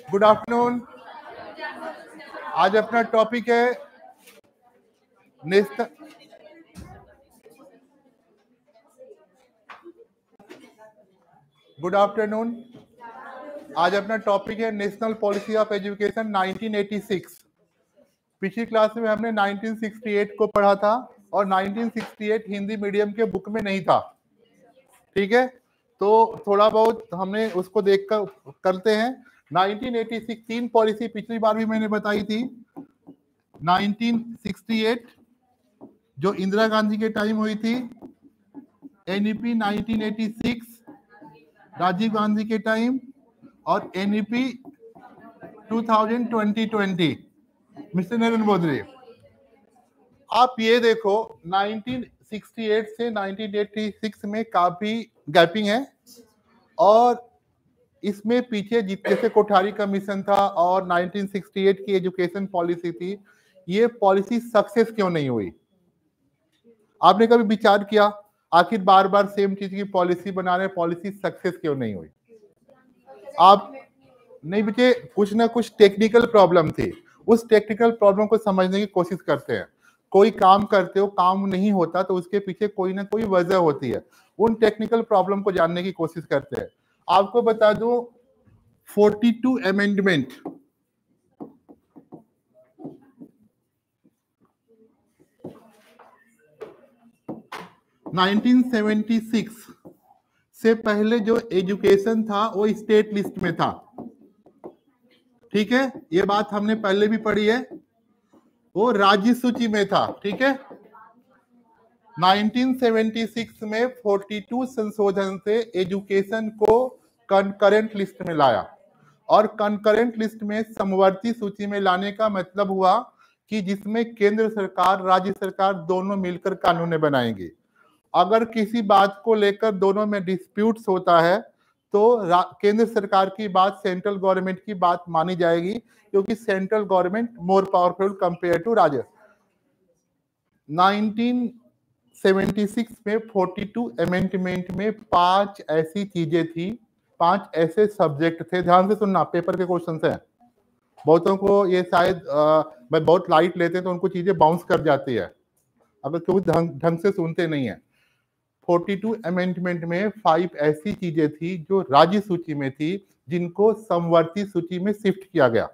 Good afternoon. आज अपना topic है नेशनल गुड आफ्टरनून। आज अपना टॉपिक है नेशनल पॉलिसी ऑफ एजुकेशन 1986। पिछली क्लास में हमने 1968 को पढ़ा था और 1968 हिंदी मीडियम के बुक में नहीं था। ठीक है, तो थोड़ा बहुत हमने उसको देखकर करते हैं। 1986 तीन पॉलिसी पिछली बार भी मैंने बताई थी। 1968 जो इंदिरा गांधी के टाइम हुई थी, एनईपी 1986 राजीव गांधी के टाइम, और एनईपी 2020 मिस्टर नरेंद्र मोदी। आप ये देखो 1968 से 1986 में काफी गैपिंग है, और इसमें पीछे जैसे कोठारी कमीशन था और 1968 की एजुकेशन पॉलिसी थी, ये पॉलिसी सक्सेस क्यों नहीं हुई? आपने कभी विचार किया आखिर बार बार सेम चीज की पॉलिसी बना रहे, पॉलिसी सक्सेस क्यों नहीं हुई? आप नहीं बच्चे, कुछ ना कुछ टेक्निकल प्रॉब्लम थी। उस टेक्निकल प्रॉब्लम को समझने की कोशिश करते हैं। कोई काम करते हो, काम नहीं होता तो उसके पीछे कोई ना कोई वजह होती है। उन टेक्निकल प्रॉब्लम को जानने की कोशिश करते हैं। आपको बता दूं 42 अमेंडमेंट 1976 से पहले जो एजुकेशन था वो स्टेट लिस्ट में था। ठीक है, ये बात हमने पहले भी पढ़ी है, वो राज्य सूची में था। ठीक है, 1976 में 42 संशोधन से एजुकेशन को कंकरेंट लिस्ट में लाया, और कंकरेंट लिस्ट में समवर्ती सूची में लाने का मतलब हुआ कि जिसमें केंद्र सरकार राज्य सरकार दोनों मिलकर कानून बनाएंगे। अगर किसी बात को लेकर दोनों में डिस्प्यूट्स होता है तो केंद्र सरकार की बात सेंट्रल गवर्नमेंट की बात मानी जाएगी, क्योंकि central government more powerful compare to राज्य। 1976 में 42 अमेंडमेंट में 5 ऐसी चीजें थी, 5 ऐसे सब्जेक्ट थे। ध्यान से सुनना, पेपर के क्वेश्चन है। बहुतों को ये शायद मैं बहुत लाइट लेते हैं तो उनको चीजें बाउंस कर जाती है, अगर क्योंकि ढंग से सुनते नहीं है। 42 अमेंडमेंट में 5 ऐसी चीजें थी जो राज्य सूची में थी, जिनको समवर्ती सूची में शिफ्ट किया गया,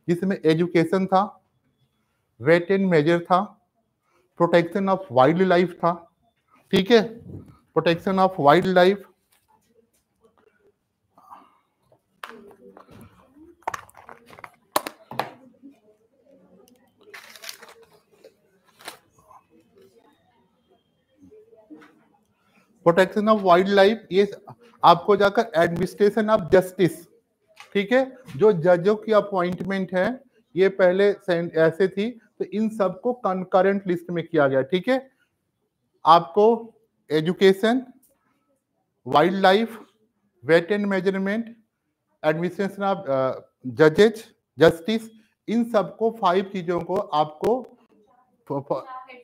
जिसमें एजुकेशन था, वेट एंड मेजर था, प्रोटेक्शन ऑफ वाइल्ड लाइफ था। ठीक है, protection of wild life, protection of wild life, ये आपको जाकर एडमिनिस्ट्रेशन ऑफ जस्टिस। ठीक है, जो जजों की अपॉइंटमेंट है ये पहले ऐसे थी, तो इन सबको कंकरेंट लिस्ट में किया गया। ठीक है, आपको education, wild life, weight and measurement, administration of जजेज जस्टिस, इन सबको 5 चीजों को आपको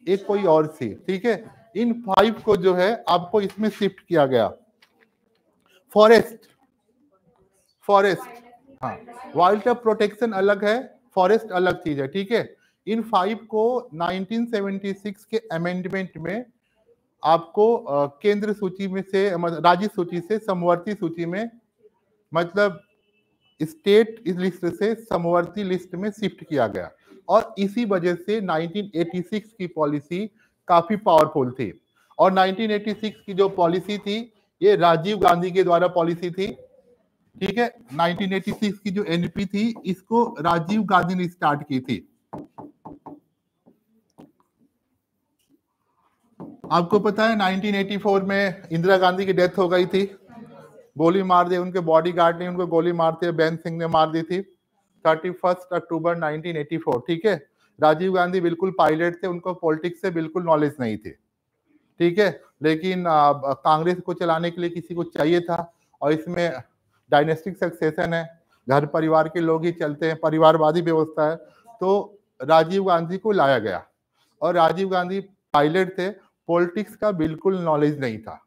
एक कोई और थी। ठीक है, इन 5 को जो है आपको इसमें शिफ्ट किया गया। फॉरेस्ट हाँ, वाइल्ड लाइफ प्रोटेक्शन अलग है, फॉरेस्ट अलग चीज है। ठीक है, इन 5 को 1976 के अमेंडमेंट में आपको केंद्र सूची में से राज्य सूची से समवर्ती सूची में, मतलब स्टेट लिस्ट से समवर्ती लिस्ट में शिफ्ट किया गया, और इसी वजह से 1986 की पॉलिसी काफी पावरफुल थी। और 1986 की जो पॉलिसी थी ये राजीव गांधी के द्वारा पॉलिसी थी। ठीक है, 1986 की जो एनपी थी इसको राजीव गांधी ने स्टार्ट की थी। आपको पता है 1984 में इंदिरा गांधी की डेथ हो गई थी, गोली मार दी, उनके बॉडीगार्ड ने उनको गोली मारते बैन सिंह ने मार दी थी 31 अक्टूबर 1984। ठीक है, राजीव गांधी बिल्कुल पायलट थे, उनको पॉलिटिक्स से बिल्कुल नॉलेज नहीं थी। ठीक है, लेकिन कांग्रेस को चलाने के लिए किसी को चाहिए था, और इसमें डायनेस्टिक सक्सेशन है, घर परिवार के लोग ही चलते हैं, परिवारवादी व्यवस्था है, तो राजीव गांधी को लाया गया। और राजीव गांधी पायलट थे, पॉलिटिक्स का बिल्कुल नॉलेज नहीं था,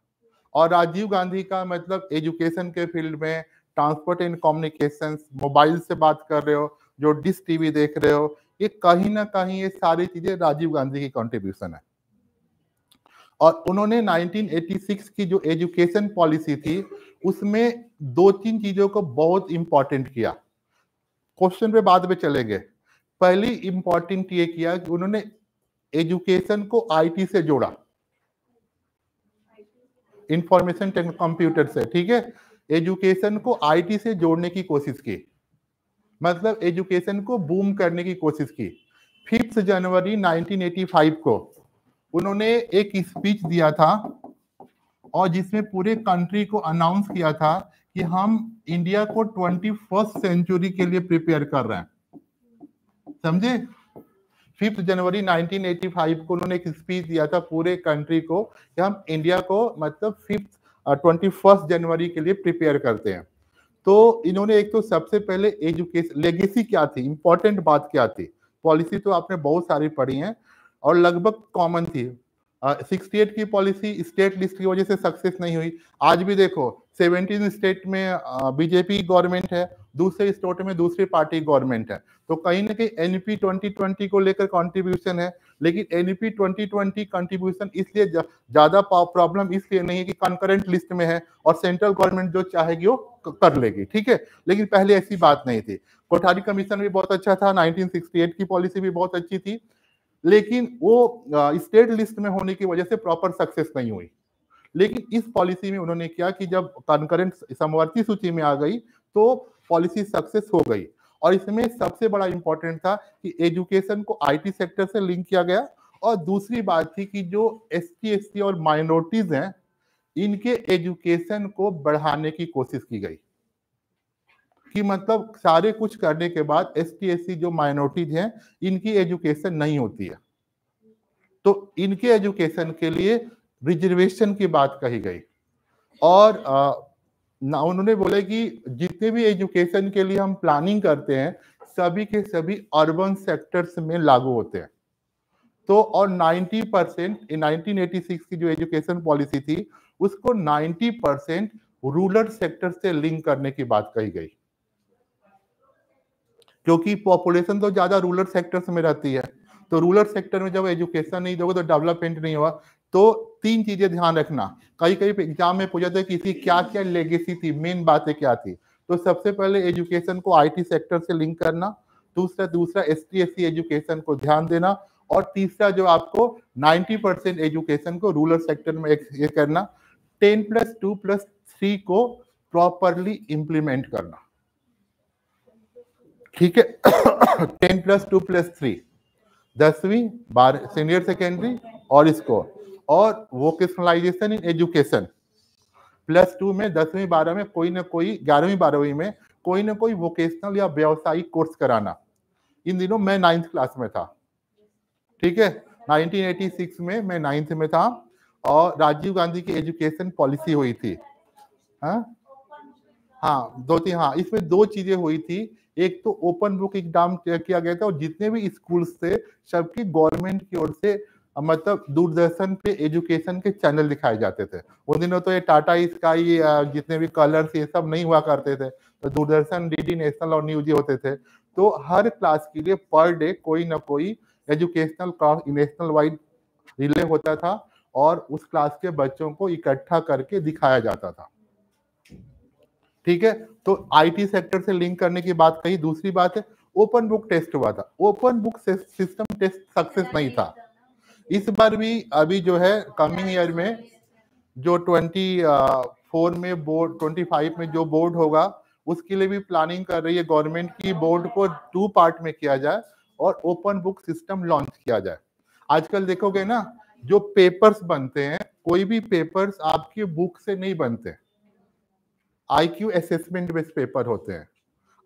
और राजीव गांधी का मतलब एजुकेशन के फील्ड में, ट्रांसपोर्ट एंड कम्युनिकेशन, मोबाइल से बात कर रहे हो, जो डिश टीवी देख रहे हो, ये कहीं ना कहीं ये सारी चीजें राजीव गांधी की कंट्रीब्यूशन है। और उन्होंने 1986 की जो एजुकेशन पॉलिसी थी उसमें 2-3 चीजों को बहुत इंपॉर्टेंट किया। क्वेश्चन पे बाद में चलेंगे। पहली इंपॉर्टेंट ये किया कि उन्होंने एजुकेशन को आईटी से जोड़ा, इंफॉर्मेशन कंप्यूटर से, ठीक है। एजुकेशन को आईटी से जोड़ने की कोशिश की, मतलब एजुकेशन को बूम करने की कोशिश की। 5 जनवरी 1985 को उन्होंने एक स्पीच दिया था और जिसमें पूरे कंट्री को अनाउंस किया था कि हम इंडिया को 21st सेंचुरी के लिए प्रिपेयर कर रहे हैं, समझे। 5 जनवरी 1985 को उन्होंने एक स्पीच दिया था पूरे कंट्री को कि हम इंडिया को मतलब 21st जनवरी के लिए प्रिपेयर करते हैं। तो इन्होंने एक तो सबसे पहले एजुकेशन लेगेसी क्या थी, इंपॉर्टेंट बात क्या थी। पॉलिसी तो आपने बहुत सारी पढ़ी हैं और लगभग कॉमन थी। 68 की पॉलिसी स्टेट लिस्ट की वजह से सक्सेस नहीं हुई। आज भी देखो 17 स्टेट में बीजेपी गवर्नमेंट है, दूसरे स्टेट में दूसरी पार्टी गवर्नमेंट है। तो कहीं ना कहीं एनईपी 2020 को लेकर कंट्रीब्यूशन है, लेकिन एनईपी 2020 कंट्रीब्यूशन इसलिए ज्यादा प्रॉब्लम इसलिए नहीं है कि कंकरेंट लिस्ट में है और सेंट्रल गवर्नमेंट जो चाहेगी वो कर लेगी, ठीक है। लेकिन पहले ऐसी बात नहीं थी। कोठारी कमीशन भी बहुत अच्छा था, 1968 की पॉलिसी भी बहुत अच्छी थी, लेकिन वो स्टेट लिस्ट में होने की वजह से प्रॉपर सक्सेस नहीं हुई। लेकिन इस पॉलिसी में उन्होंने किया कि जब कंकरेंट समवर्ती सूची में आ गई तो पॉलिसी सक्सेस हो गई। और इसमें सबसे बड़ा इंपॉर्टेंट था कि एजुकेशन को आईटी सेक्टर से लिंक किया गया। और दूसरी बात थी कि जो एसटी एससी और माइनॉरिटीज हैं इनके एजुकेशन को बढ़ाने की कोशिश की गई, कि मतलब सारे कुछ करने के बाद एसटी एससी जो माइनॉरिटीज हैं इनकी एजुकेशन नहीं होती है, तो इनके एजुकेशन के लिए रिजर्वेशन की बात कही गई। और उन्होंने बोले कि जितने भी एजुकेशन के लिए हम प्लानिंग करते हैं सभी के सभी अर्बन सेक्टर्स में लागू होते हैं। तो और 90% 1986 की जो एजुकेशन पॉलिसी थी उसको 90% रूरल सेक्टर से लिंक करने की बात कही गई, क्योंकि पॉपुलेशन तो ज्यादा रूरल सेक्टर्स में रहती है। तो रूरल सेक्टर में जब एजुकेशन नहीं दोगे तो डेवलपमेंट नहीं होगा। तो 3 चीजें ध्यान रखना, कई कई एग्जाम में पूछा था कि इसकी क्या क्या लेगेसी थी, मेन बातें क्या थी। तो सबसे पहले एजुकेशन को आईटी सेक्टर से लिंक करना, दूसरा एसटी एससी एजुकेशन को ध्यान देना, और तीसरा जो आपको 90% एजुकेशन को रूरल सेक्टर में ये करना, 10+2+3 को प्रॉपरली इंप्लीमेंट करना, ठीक है। 10+2+3 10वीं 12 सीनियर सेकेंडरी और इसको, और वोकेशनलाइजेशन इन एजुकेशन +2 में 10वीं 12 में कोई ना कोई 11वीं 12वीं में कोई ना कोई वोकेशनल या व्यावसायिक कोर्स कराना। इन दिनों मैं 9th क्लास में था, ठीक है। 1986 में मैं 9th में था और राजीव गांधी की एजुकेशन पॉलिसी हुई थी। हाँ 2-3, हाँ इसमें 2 चीजें हुई थी। एक तो ओपन बुक एग्जाम किया गया था और जितने भी स्कूल थे सबकी गवर्नमेंट की ओर से मतलब दूरदर्शन पे एजुकेशन के चैनल दिखाए जाते थे। उन दिनों तो ये टाटा स्काई जितने भी कलर्स ये सब नहीं हुआ करते थे, तो दूरदर्शन, डीडी नेशनल और न्यूज होते थे। तो हर क्लास के लिए पर डे कोई ना कोई educational class national wide relay होता था और उस क्लास के बच्चों को इकट्ठा करके दिखाया जाता था, ठीक है। तो आईटी सेक्टर से लिंक करने की बात कही। दूसरी बात है ओपन बुक टेस्ट हुआ था, open book system test success नहीं था। इस बार भी अभी जो है कमिंग ईयर में जो 24 में बोर्ड 25 में जो बोर्ड होगा उसके लिए भी प्लानिंग कर रही है गवर्नमेंट की बोर्ड को 2 पार्ट में किया जाए और ओपन बुक सिस्टम लॉन्च किया जाए। आजकल देखोगे ना जो पेपर्स बनते हैं कोई भी पेपर्स आपके बुक से नहीं बनते, आईक्यू असेसमेंट बेस्ड पेपर होते हैं।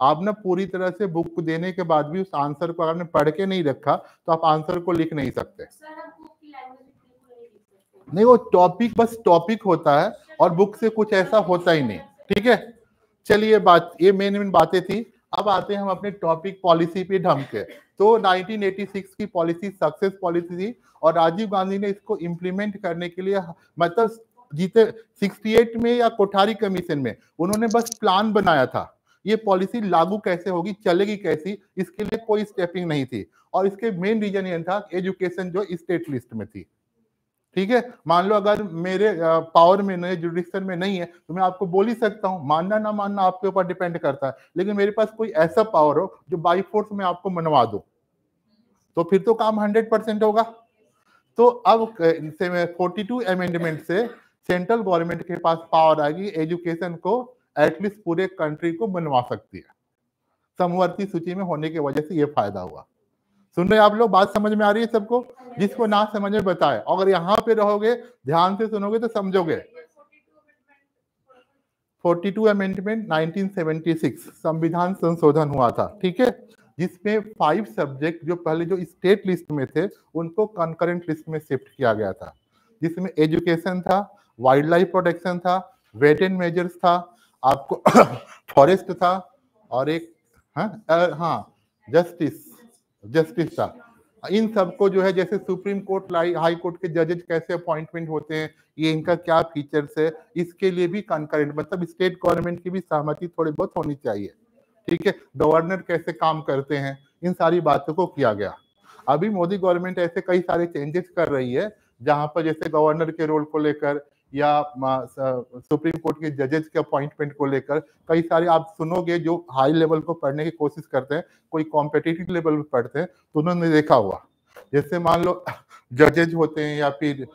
आप ना पूरी तरह से बुक देने के बाद भी उस आंसर को आपने पढ़ के नहीं रखा तो आप आंसर को लिख नहीं सकते। नहीं, वो टॉपिक बस टॉपिक होता है और बुक से कुछ ऐसा होता ही नहीं, ठीक है। चलिए बात ये मेन बातें थी। अब आते हैं हम अपने टॉपिक पॉलिसी पे ढंग के। तो 1986 की पॉलिसी सक्सेस पॉलिसी थी और राजीव गांधी ने इसको इम्प्लीमेंट करने के लिए मतलब जीते 68 में या कोठारी कमीशन में उन्होंने बस प्लान बनाया था, ये पॉलिसी लागू कैसे होगी, चलेगी कैसी, इसके लिए कोई स्टेपिंग नहीं थी। और इसके मेन रीजन ये था एजुकेशन जो स्टेट लिस्ट में थी। ठीक है, मान लो अगर मेरे पावर में नहीं, जुडिक्शन में नहीं है, तो मैं आपको बोल ही सकता हूँ, मानना ना मानना आपके ऊपर डिपेंड करता है। लेकिन मेरे पास कोई ऐसा पावर हो जो बाई फोर्स में आपको मनवा दो, तो फिर तो काम 100% होगा। तो अब 42 अमेंडमेंट से सेंट्रल गवर्नमेंट के पास पावर आएगी, एजुकेशन को एटलीस्ट पूरे कंट्री को बनवा सकती है। समवर्ती सूची में होने की वजह से ये फायदा हुआ। सुन रहे आप लोग, बात समझ में आ रही है सबको? जिसको ना समझ में बताए, अगर यहाँ पे रहोगे ध्यान से सुनोगे तो समझोगे। 42 अमेंडमेंट 1976 संविधान संशोधन हुआ था, ठीक है, जिसमें 5 सब्जेक्ट जो पहले जो स्टेट लिस्ट में थे उनको कंकरेंट लिस्ट में शिफ्ट किया गया था, जिसमें एजुकेशन था, वाइल्ड लाइफ प्रोटेक्शन था, वेट एंड मेजर्स था, आपको फॉरेस्ट था, और एक जस्टिस था। इन सबको जो है, जैसे सुप्रीम कोर्ट, हाई कोर्ट के जजेज कैसे अपॉइंटमेंट होते हैं, ये इनका क्या फीचर्स है, इसके लिए भी कंकरेंट, मतलब स्टेट गवर्नमेंट की भी सहमति थोड़ी बहुत होनी चाहिए। ठीक है, गवर्नर कैसे काम करते हैं, इन सारी बातों को किया गया। अभी मोदी गवर्नमेंट ऐसे कई सारे चेंजेस कर रही है, जहां पर जैसे गवर्नर के रोल को लेकर या सुप्रीम कोर्ट के जजेस के अपॉइंटमेंट को लेकर कई सारे आप सुनोगे जो हाई लेवल को पढ़ने की कोशिश करते हैं, कोई कॉम्पिटिटिव लेवल पे पढ़ते हैं, तो उन्होंने देखा हुआ, जैसे मान लो जजेज होते हैं या फिर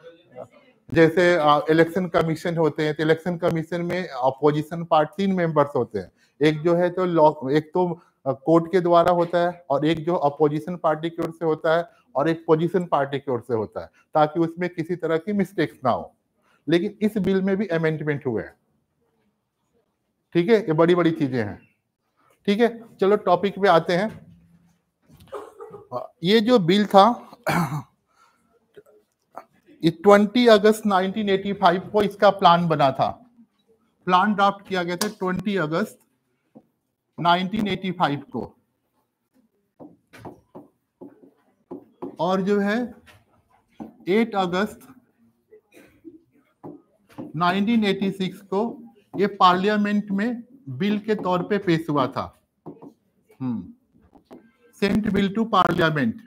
जैसे इलेक्शन कमीशन होते हैं, तो इलेक्शन कमीशन में अपोजिशन पार्ट 3 मेंबर्स होते हैं, एक जो है तो लॉ, एक तो कोर्ट के द्वारा होता है, और एक जो अपोजिशन पार्टी की ओर से होता है, और एक पोजीशन पार्टी की ओर से होता है, ताकि उसमें किसी तरह की मिस्टेक्स ना हो। लेकिन इस बिल में भी अमेंडमेंट हुए हैं। ठीक है, ये बड़ी बड़ी चीजें हैं। ठीक है, चलो टॉपिक पे आते हैं। ये जो बिल था 20 अगस्त 1985 को इसका प्लान बना था, प्लान ड्राफ्ट किया गया था 20 अगस्त 1985 को, और जो है 8 अगस्त 1986 को ये पार्लियामेंट में बिल के तौर पे पेश हुआ था। सेंट बिल टू पार्लियामेंट,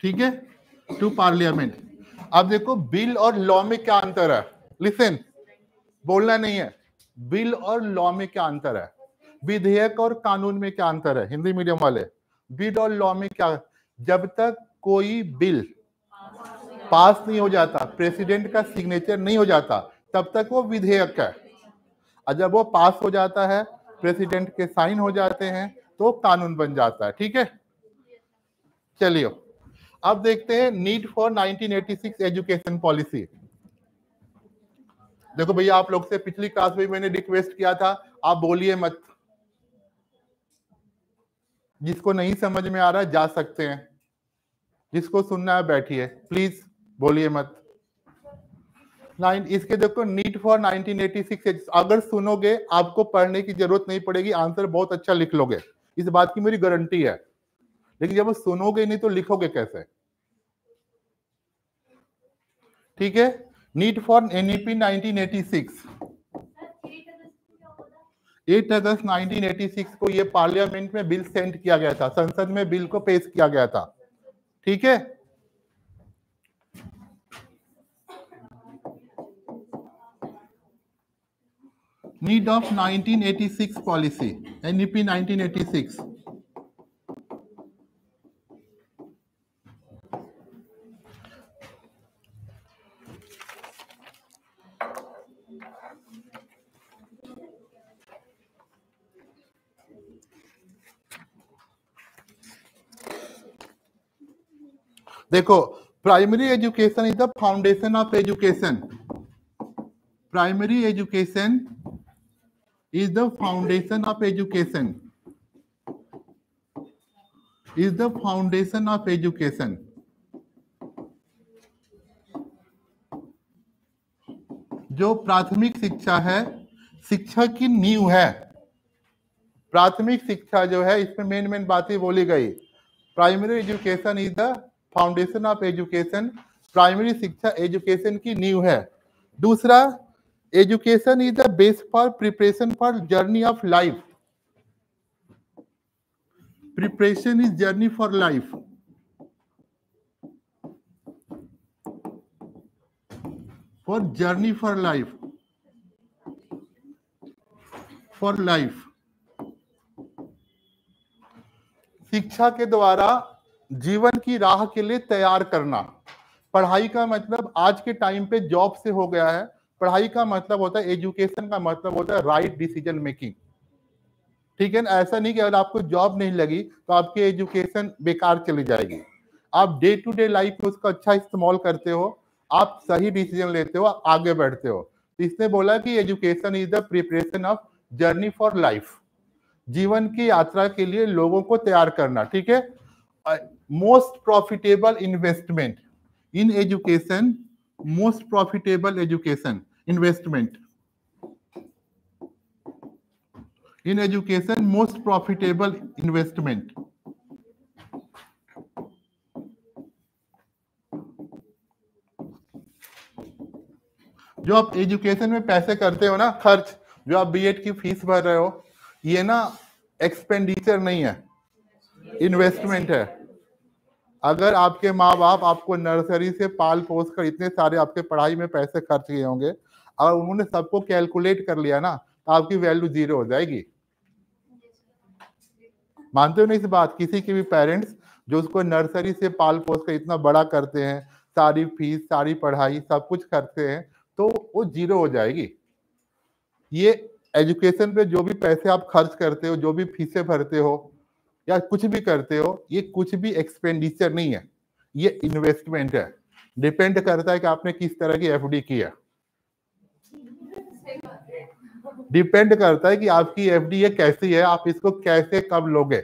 ठीक है, टू पार्लियामेंट। अब देखो बिल और लॉ में क्या अंतर है, लिसन, बोलना नहीं है, बिल और लॉ में क्या अंतर है, विधेयक और कानून में क्या अंतर है, हिंदी मीडियम वाले, बिल और लॉ में क्या, जब तक कोई बिल पास नहीं हो जाता, प्रेसिडेंट का सिग्नेचर नहीं हो जाता, तब तक वो विधेयक है, और जब वो पास हो जाता है, प्रेसिडेंट के साइन हो जाते हैं, तो कानून बन जाता है। ठीक है, चलिए अब देखते हैं नीड फॉर 1986 एजुकेशन पॉलिसी। देखो भैया, आप लोग से पिछली क्लास में मैंने रिक्वेस्ट किया था, आप बोलिए मत, जिसको नहीं समझ में आ रहा है जा सकते हैं, जिसको सुनना है बैठिए, प्लीज बोलिए मत। इसके देखो नीड फॉर 1986, अगर सुनोगे आपको पढ़ने की जरूरत नहीं पड़ेगी, आंसर बहुत अच्छा लिख लोगे, इस बात की मेरी गारंटी है। लेकिन जब सुनोगे नहीं तो लिखोगे कैसे? ठीक है, नीड फॉर एनईपी 1986, 8 अगस्त 1986 को ये पार्लियामेंट में बिल सेंड किया गया था, संसद में बिल को पेश किया गया था। ठीक है, नीड ऑफ 1986 पॉलिसी, एनईपी 1986। देखो, primary education is the foundation of education, primary education is the foundation of education, is the foundation of education। जो प्राथमिक शिक्षा है, शिक्षा की नींव है, प्राथमिक शिक्षा जो है, इसमें मेन बातें बोली गई। Primary education is the foundation of education, primary शिक्षा एजुकेशन की नींव है। दूसरा, education is the base for preparation for journey of life. Preparation is journey for life. For journey for life, for life. शिक्षा के द्वारा जीवन की राह के लिए तैयार करना। पढ़ाई का मतलब आज के टाइम पे जॉब से हो गया है। पढ़ाई का मतलब होता है, एजुकेशन का मतलब होता है राइट डिसीजन मेकिंग। ठीक है ना? ऐसा नहीं कि अगर आपको जॉब नहीं लगी तो आपकी एजुकेशन बेकार चली जाएगी। आप डे टू डे लाइफ में उसका अच्छा इस्तेमाल करते हो, आप सही डिसीजन लेते हो, आगे बढ़ते हो। तो इसने बोला कि education is the preparation of journey for life, जीवन की यात्रा के लिए लोगों को तैयार करना। ठीक है। Most profitable investment in education, most profitable education investment in education, most profitable investment. जो आप एजुकेशन में पैसे करते हो ना खर्च, जो आप बीएड की फीस भर रहे हो, ये ना एक्सपेंडिचर नहीं है, इन्वेस्टमेंट है। अगर आपके माँ बाप आपको नर्सरी से पाल पोस कर इतने सारे आपके पढ़ाई में पैसे खर्च किए होंगे, अगर उन्होंने सबको कैलकुलेट कर लिया ना तो आपकी वैल्यू जीरो हो जाएगी। मानते हो ना इस बात? किसी के भी पेरेंट्स जो उसको नर्सरी से पाल पोस कर इतना बड़ा करते हैं, सारी फीस, सारी पढ़ाई, सब कुछ करते हैं, तो वो जीरो हो जाएगी। ये एजुकेशन पे जो भी पैसे आप खर्च करते हो, जो भी फीसें भरते हो या कुछ भी करते हो, ये कुछ भी एक्सपेंडिचर नहीं है, ये इन्वेस्टमेंट है। डिपेंड करता है कि आपने किस तरह की एफडी की है। डिपेंड करता है कि आपकी एफडी ये कैसी है, आप इसको कैसे कब लोगे।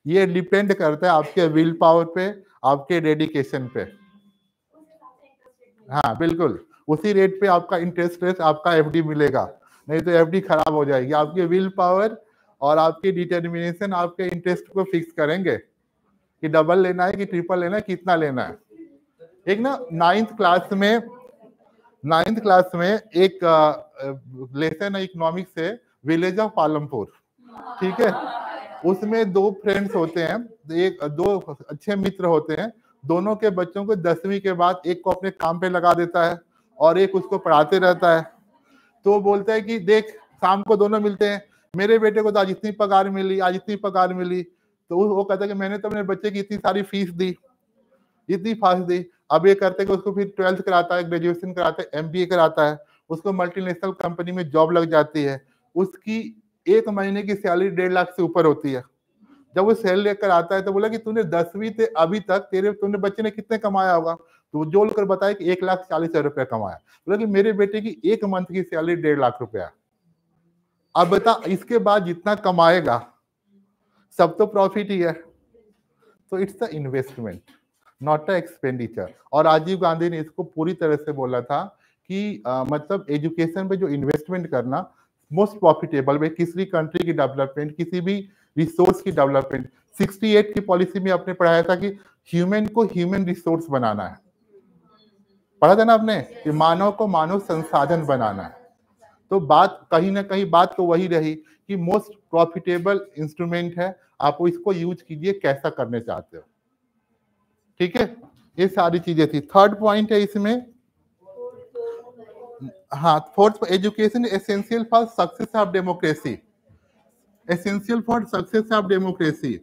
ये डिपेंड करता है आपके विल पावर पे, आपके डेडिकेशन पे। हाँ बिल्कुल, उसी रेट पे आपका इंटरेस्ट रेट, आपका एफडी मिलेगा, नहीं तो एफडी खराब हो जाएगी। आपके विल पावर और आपकी डिटर्मिनेशन आपके इंटरेस्ट को फिक्स करेंगे कि डबल लेना है कि ट्रिपल लेना है, कितना लेना है। एक ना नाइन्थ क्लास में एक लेसन है इकोनॉमिक्स से, विलेज ऑफ पालमपुर। ठीक है। उसमें दो फ्रेंड्स होते हैं, दो अच्छे मित्र होते हैं। दोनों के बच्चों को 10वीं के बाद एक को अपने काम पे लगा देता है और एक उसको पढ़ाते रहता है। तो वो बोलता है कि देख, शाम को दोनों मिलते हैं, मेरे बेटे को तो आज इतनी पगार मिली, आज इतनी पगार मिली। तो वो कहता है कि मैंने तो अपने बच्चे की इतनी सारी फीस दी, इतनी फीस दी। अब ये करते कि उसको फिर 12th कराता है, ग्रेजुएशन कराता है, एमबीए कराता है, उसको मल्टीनेशनल कंपनी में जॉब लग जाती है। उसकी एक महीने की सैलरी 1.5 लाख से ऊपर होती है। जब वो सैलरी लेकर आता है तो बोला कि तूने 10वीं से अभी तक तूने बच्चे ने कितने कमाया होगा? तो जोड़ कर बताया कि 1,40,000 रुपया कमाया। बोला कि मेरे बेटे की एक मंथ की सैलरी 1.5 लाख रुपया। अब बता, इसके बाद जितना कमाएगा सब तो प्रॉफिट ही है। तो it's a investment, not a expenditure. और राजीव गांधी ने इसको पूरी तरह से बोला था कि मतलब एजुकेशन पे जो इन्वेस्टमेंट करना मोस्ट प्रॉफिटेबल वे किसी कंट्री की डेवलपमेंट, किसी भी रिसोर्स की डेवलपमेंट। 68 की पॉलिसी में आपने पढ़ाया था कि ह्यूमन को ह्यूमन रिसोर्स बनाना है, पढ़ा था ना आपने कि मानव को मानव संसाधन बनाना है। तो बात कहीं ना कहीं बात तो वही रही कि मोस्ट प्रॉफिटेबल इंस्ट्रूमेंट है, आप इसको यूज कीजिए कैसा करने चाहते हो। ठीक है, ये सारी चीजें थी। थर्ड पॉइंट है इसमें, हाँ fourth, education essential for success of democracy, essential for success of democracy,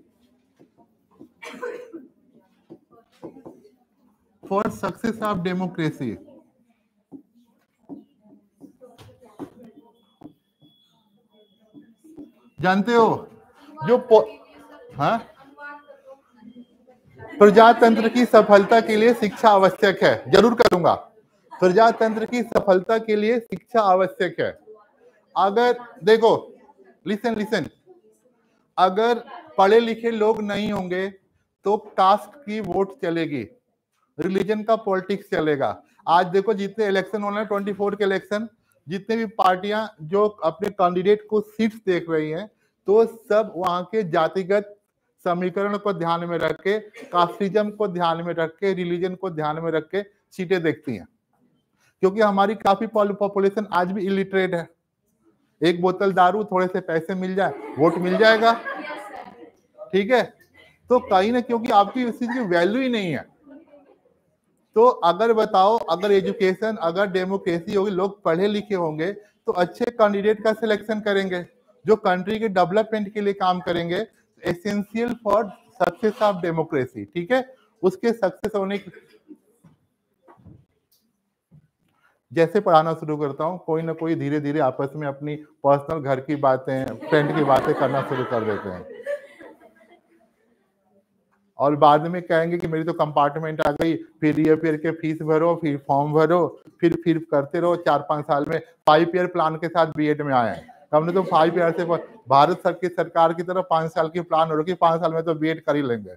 for success of democracy. जानते हो जो हाँ, प्रजातंत्र की सफलता के लिए शिक्षा आवश्यक है। जरूर करूंगा। प्रजातंत्र की सफलता के लिए शिक्षा आवश्यक है। अगर देखो, लिसन, अगर पढ़े लिखे लोग नहीं होंगे तो कास्ट की वोट चलेगी, रिलीजन का पॉलिटिक्स चलेगा। आज देखो जितने इलेक्शन होने 24 के इलेक्शन, जितने भी पार्टियां जो अपने कैंडिडेट को सीट्स देख रही हैं, तो सब वहां के जातिगत समीकरण को ध्यान में रख के, कास्टिज्म को ध्यान में रख के, रिलीजन को ध्यान में रख के सीटें देखती हैं, क्योंकि हमारी काफी पॉपुलेशन आज भी इलिटरेट है। एक बोतल दारू, थोड़े से पैसे मिल जाए, वोट मिल जाएगा, ठीक है। तो कहीं ना, क्योंकि आपकी उस चीज की वैल्यू ही नहीं है। तो अगर बताओ, अगर एजुकेशन, अगर डेमोक्रेसी होगी, लोग पढ़े लिखे होंगे, तो अच्छे कैंडिडेट का सिलेक्शन करेंगे जो कंट्री के डेवलपमेंट के लिए काम करेंगे। Essential for success of democracy, ठीक है। उसके सक्सेस होने की, जैसे पढ़ाना शुरू करता हूँ, कोई ना कोई धीरे धीरे आपस में अपनी पर्सनल घर की बातें, फ्रेंड की बातें करना शुरू कर देते हैं, और बाद में कहेंगे कि मेरी तो कंपार्टमेंट आ गई, फिर ईयर के फीस भरो, फिर फॉर्म भरो, फिर करते रहो। 4-5 साल में 5 ईयर प्लान के साथ बीएड में आए हैं। हमने तो 5 ईयर से, भारत सरकार की तरफ 5 साल की प्लान हो रही, 5 साल में तो बीएड कर ही लेंगे।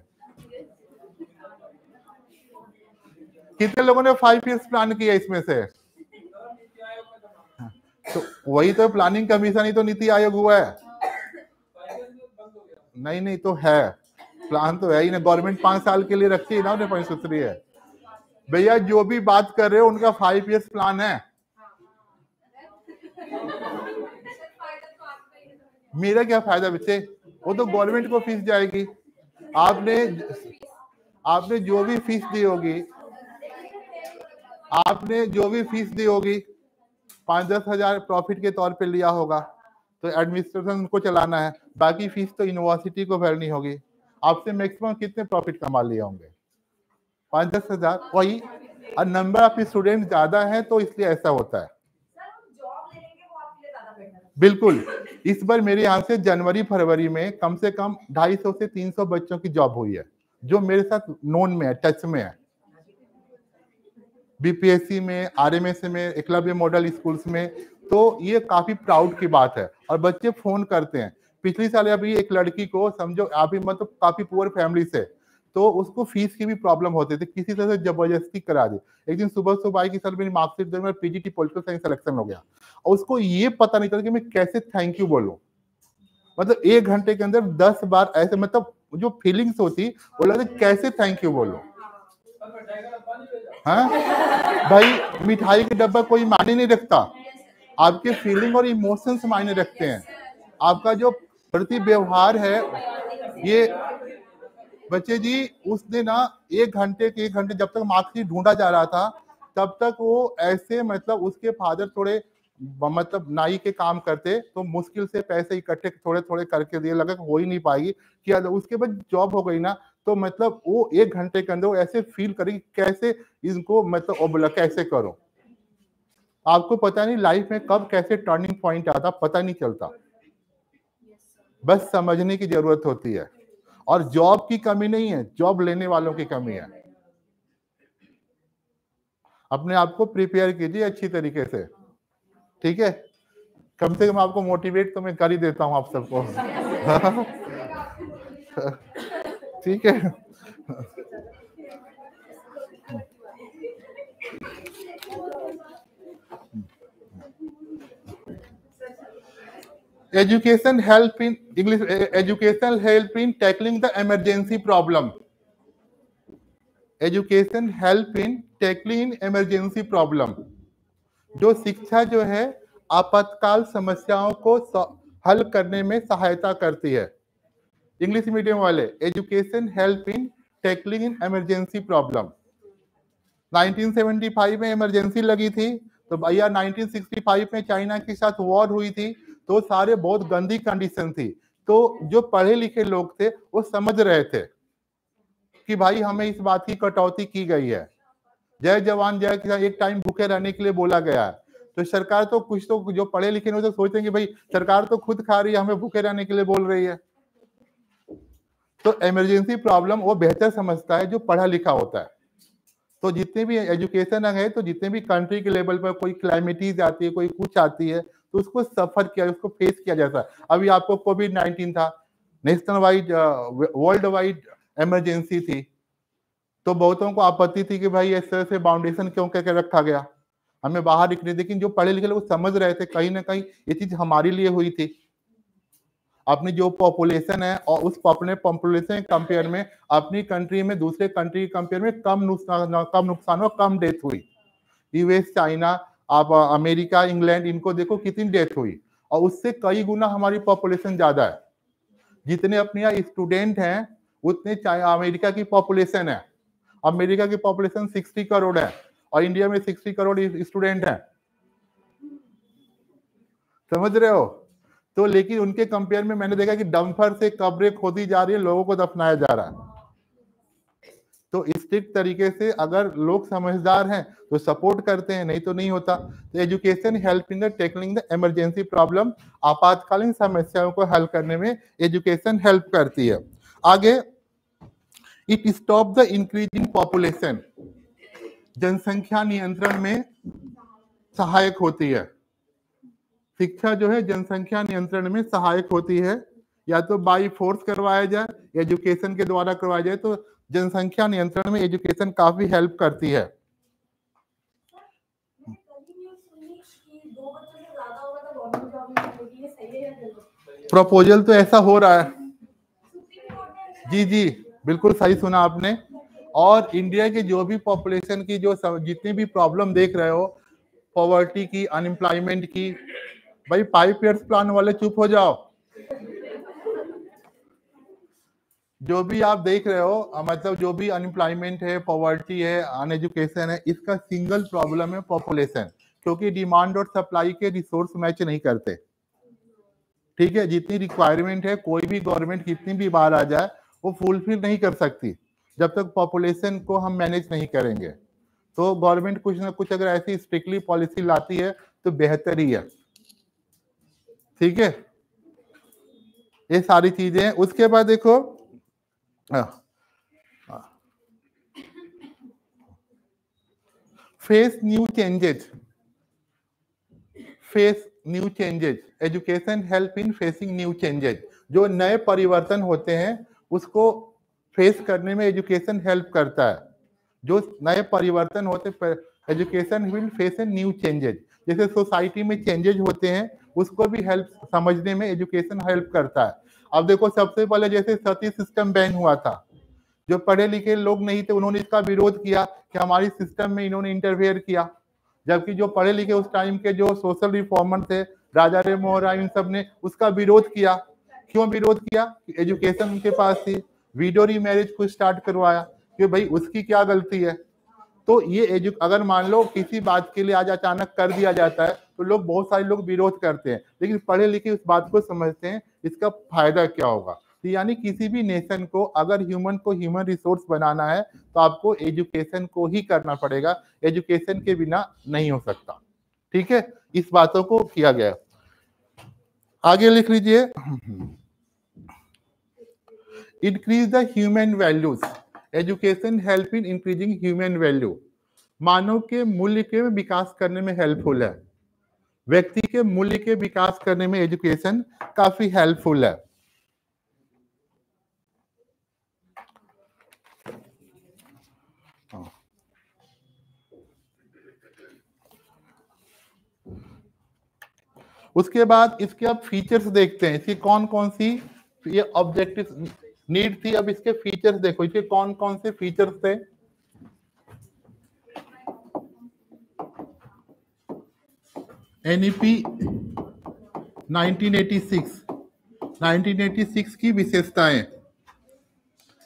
कितने लोगों ने 5 ईयर्स प्लान किया इसमें से? तो वही तो प्लानिंग कमीशन ही तो नीति आयोग हुआ है। नहीं तो है, प्लान तो है ही ना, गवर्नमेंट 5 साल के लिए रखी है ना, उन्हें पंचसूत्री है। भैया जो भी बात कर रहे हो उनका 5 ईयर्स प्लान है। मेरा क्या फायदा बच्चे, वो तो गवर्नमेंट को फीस जाएगी। आपने जो भी फीस दी होगी, आपने जो भी फीस दी होगी 5-10 हजार प्रॉफिट के तौर पे लिया होगा, तो एडमिनिस्ट्रेशन उनको चलाना है, बाकी फीस तो यूनिवर्सिटी को भरनी होगी। आपसे मैक्सिमम कितने प्रॉफिट कमा लिए होंगे? 5-10 हजार। वही, और नंबर ऑफ स्टूडेंट ज्यादा है तो इसलिए ऐसा होता है। बिल्कुल, इस बार मेरे यहाँ से जनवरी फरवरी में कम से कम 250 से 300 बच्चों की जॉब हुई है, जो मेरे साथ नोन में है, टच में है। बीपीएससी में, आरएमएस में, एकलव्य मॉडल स्कूल्स में। तो ये काफी प्राउड की बात है, और बच्चे फोन करते हैं। पिछली साल अभी एक लड़की को, समझो आप ही, मतलब काफी पुअर फैमिली से, तो उसको फीस की भी प्रॉब्लम होती थी, किसी तरह से जबरदस्ती करा दी। एक दिन सुबह आई कि सर मेरी मार्कशीट दे, मेरा पीजीटी पॉलिटिकल साइंस सिलेक्शन हो गया, और उसको ये पता नहीं चला कि मैं कैसे थैंक यू बोलूं। मतलब 1 घंटे के अंदर 10 बार ऐसे, मतलब जो फीलिंग्स होती, वो लगता कैसे थैंक यू बोलूं। हाँ भाई, मिठाई का डब्बा कोई मायने नहीं रखता, आपके फीलिंग और इमोशंस मायने रखते हैं। आपका जो प्रति व्यवहार है, ये बच्चे जी, उस दिन ना 1 घंटे जब तक मार्कशीट ढूंढा जा रहा था, तब तक वो ऐसे, मतलब उसके फादर थोड़े, मतलब नाई के काम करते, तो मुश्किल से पैसे इकट्ठे थोड़े थोड़े करके दिए, लगा हो ही नहीं पाएगी कि उसके बाद जॉब हो गई ना, तो मतलब वो 1 घंटे के अंदर वो ऐसे फील करेगी कैसे इनको, मतलब वो बोला कैसे करो। आपको पता नहीं लाइफ में कब कैसे टर्निंग पॉइंट आता, पता नहीं चलता, बस समझने की जरूरत होती है। और जॉब की कमी नहीं है, जॉब लेने वालों की कमी है। अपने आप को प्रिपेयर कीजिए अच्छी तरीके से, ठीक है। कम से कम आपको मोटिवेट तो मैं कर ही देता हूं आप सबको। ठीक है। Education help in English. Education help in tackling the emergency problem. Education help in tackling emergency problem. जो शिक्षा जो है आपातकाल समस्याओं को हल करने में सहायता करती है। इंग्लिश मीडियम वाले, education help in tackling in emergency problem. 1975 में इमरजेंसी लगी थी, तो भैया 1965 में चाइना के साथ वॉर हुई थी, तो सारे बहुत गंदी कंडीशन थी। तो जो पढ़े लिखे लोग थे वो समझ रहे थे कि भाई हमें इस बात की कटौती की गई है, जय जवान जय किसान, एक टाइम भूखे रहने के लिए बोला गया है। तो सरकार तो कुछ, तो जो पढ़े लिखे लोग तो सोचेंगे भाई सरकार तो खुद खा रही है, हमें भूखे रहने के लिए बोल रही है। तो इमरजेंसी प्रॉब्लम वो बेहतर समझता है जो पढ़ा लिखा होता है। तो जितने भी एजुकेशन है, तो जितने भी कंट्री के लेवल पर कोई क्लाइमेटीज आती है, कोई कुछ आती है, तो उसको सफर किया, उसको फेस किया जाता है। अभी आपको कोविड-19 था, national wide, world wide emergency थी, तो बहुतों को आपत्ति थी कि भाई इस तरह से बाउंडेशन क्यों करके रखा गया, हमें बाहर निकले। लेकिन जो पढ़े लिखे लोग समझ रहे थे कहीं ना कहीं ये चीज हमारे लिए हुई थी। अपनी जो पॉपुलेशन है और उस पॉपुलेशन कंपेयर में अपनी कंट्री में दूसरे कंट्री कंपेयर में कम नुकसान और कम डेथ हुई। यूएस, चाइना, आप अमेरिका, इंग्लैंड, इनको देखो कितनी डेथ हुई, और उससे कई गुना हमारी पॉपुलेशन ज्यादा है। जितने अपने यहाँ स्टूडेंट हैं उतने अमेरिका की पॉपुलेशन है। अमेरिका की पॉपुलेशन 60 करोड़ है और इंडिया में 60 करोड़ स्टूडेंट हैं, समझ रहे हो? तो लेकिन उनके कंपेयर में मैंने देखा कि डंपर से कब्रें खोदी जा रही है, लोगों को दफनाया जा रहा है। तो स्ट्रिक्ट तरीके से अगर लोग समझदार हैं तो सपोर्ट करते हैं, नहीं तो नहीं होता। तो education help in the tackling the emergency problem, आपातकालीन समस्याओं को हल करने में एजुकेशन हेल्प करती है। आगे, it stop the increasing population, जनसंख्या नियंत्रण में सहायक होती है। शिक्षा जो है जनसंख्या नियंत्रण में सहायक होती है, या तो बाई फोर्स करवाया जाए, एजुकेशन के द्वारा करवाया जाए, तो जनसंख्या नियंत्रण में एजुकेशन काफी हेल्प करती है। प्रपोजल तो ऐसा हो रहा है, जी जी बिल्कुल सही सुना आपने। और इंडिया के जो भी पॉपुलेशन की जो जितनी भी प्रॉब्लम देख रहे हो, पॉवर्टी की, अनएम्प्लॉयमेंट की, भाई 5 ईयर्स प्लान वाले चुप हो जाओ। जो भी आप देख रहे हो, मतलब जो भी अनएम्प्लॉयमेंट है, पॉवर्टी है, अनएजुकेशन है, इसका सिंगल प्रॉब्लम है पॉपुलेशन, क्योंकि डिमांड और सप्लाई के रिसोर्स मैच नहीं करते। ठीक है, जितनी रिक्वायरमेंट है कोई भी गवर्नमेंट कितनी भी बार आ जाए वो फुलफिल नहीं कर सकती जब तक पॉपुलेशन को हम मैनेज नहीं करेंगे। तो गवर्नमेंट कुछ ना कुछ अगर ऐसी स्ट्रिक्टली पॉलिसी लाती है तो बेहतर ही है। ठीक है, ये सारी चीजें। उसके बाद देखो, face new changes, face new changes, education help इन फेसिंग न्यू चेंजेस। जो नए परिवर्तन होते हैं उसको फेस करने में एजुकेशन हेल्प करता है। जो नए परिवर्तन होते, education will face a new changes. जैसे सोसाइटी में चेंजेस होते हैं उसको भी हेल्प समझने में एजुकेशन हेल्प करता है। अब देखो, सबसे पहले जैसे सती सिस्टम बैन हुआ था, जो पढ़े लिखे लोग नहीं थे उन्होंने इसका विरोध किया कि हमारी सिस्टम में इन्होंने इंटरफेयर किया, जबकि जो पढ़े लिखे उस टाइम के जो सोशल रिफॉर्मर थे, राजा रे मोहन राय, इन सब ने उसका विरोध किया। क्यों विरोध किया? एजुकेशन उनके पास थी। विडो रीमैरिज को स्टार्ट करवाया कि भाई उसकी क्या गलती है। तो ये अगर मान लो किसी बात के लिए आज अचानक कर दिया जाता है तो लोग, बहुत सारे लोग विरोध करते हैं, लेकिन पढ़े लिखे उस बात को समझते हैं इसका फायदा क्या होगा। तो यानी किसी भी नेशन को अगर ह्यूमन को ह्यूमन रिसोर्स बनाना है तो आपको एजुकेशन को ही करना पड़ेगा, एजुकेशन के बिना नहीं हो सकता। ठीक है, इस बातों को किया गया। आगे लिख लीजिए, increase the human values, education help in increasing human value, मानव के मूल्य के विकास करने में हेल्पफुल है। व्यक्ति के मूल्य के विकास करने में एजुकेशन काफी हेल्पफुल है। उसके बाद इसके अब फीचर्स देखते हैं, इसकी कौन कौन सी ये ऑब्जेक्टिव नीड थी। अब इसके फीचर्स देखो, इसके कौन कौन से फीचर्स थे। एनईपी 1986 की विशेषताएं,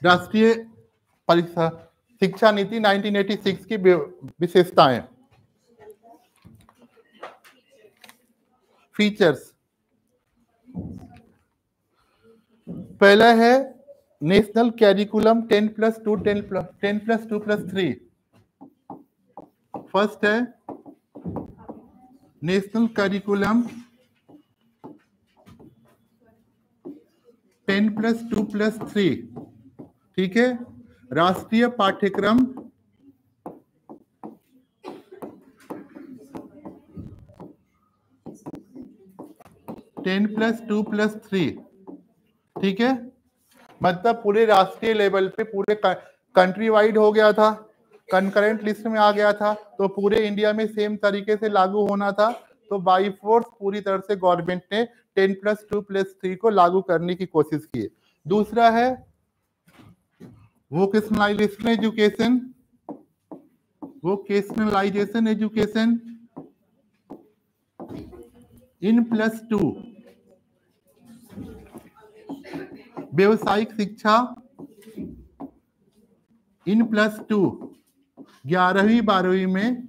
राष्ट्रीय परीक्षा शिक्षा नीति 1986 की विशेषताएं। फीचर्स, पहला है नेशनल कैरिकुलम 10+2+3। फर्स्ट है नेशनल कैरिकुलम 10+2+3। ठीक है, राष्ट्रीय पाठ्यक्रम 10+2+3। ठीक है, मतलब पूरे राष्ट्रीय लेवल पे, पूरे कंट्री वाइड हो गया था, कंकरेंट लिस्ट में आ गया था, तो पूरे इंडिया में सेम तरीके से लागू होना था। तो बाई फोर्स पूरी तरह से गवर्नमेंट ने 10+2+3 को लागू करने की कोशिश की है। दूसरा है vocationalisation education, vocationalisation education in +2, व्यवसायिक शिक्षा इन +2, 11वीं 12वीं में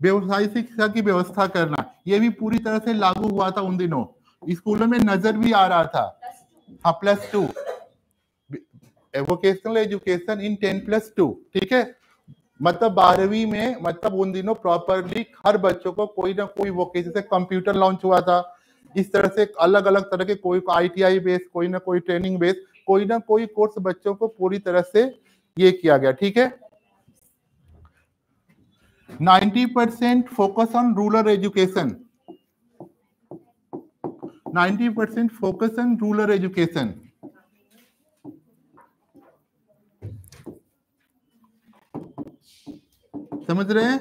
व्यवसायिक शिक्षा की व्यवस्था करना, ये भी पूरी तरह से लागू हुआ था उन दिनों, स्कूलों में नजर भी आ रहा था। हाँ, +2 वोकेशनल एजुकेशन इन 10+2, ठीक है। मतलब 12वीं में, मतलब उन दिनों प्रॉपरली हर बच्चों को कोई ना कोई वोकेशन, से कंप्यूटर लॉन्च हुआ था, इस तरह से अलग अलग तरह के कोई ITI बेस, कोई ना कोई ट्रेनिंग बेस, कोई ना कोई कोर्स बच्चों को पूरी तरह से ये किया गया, ठीक है। 90% focus on rural education, 90% focus on rural education. समझ रहे हैं?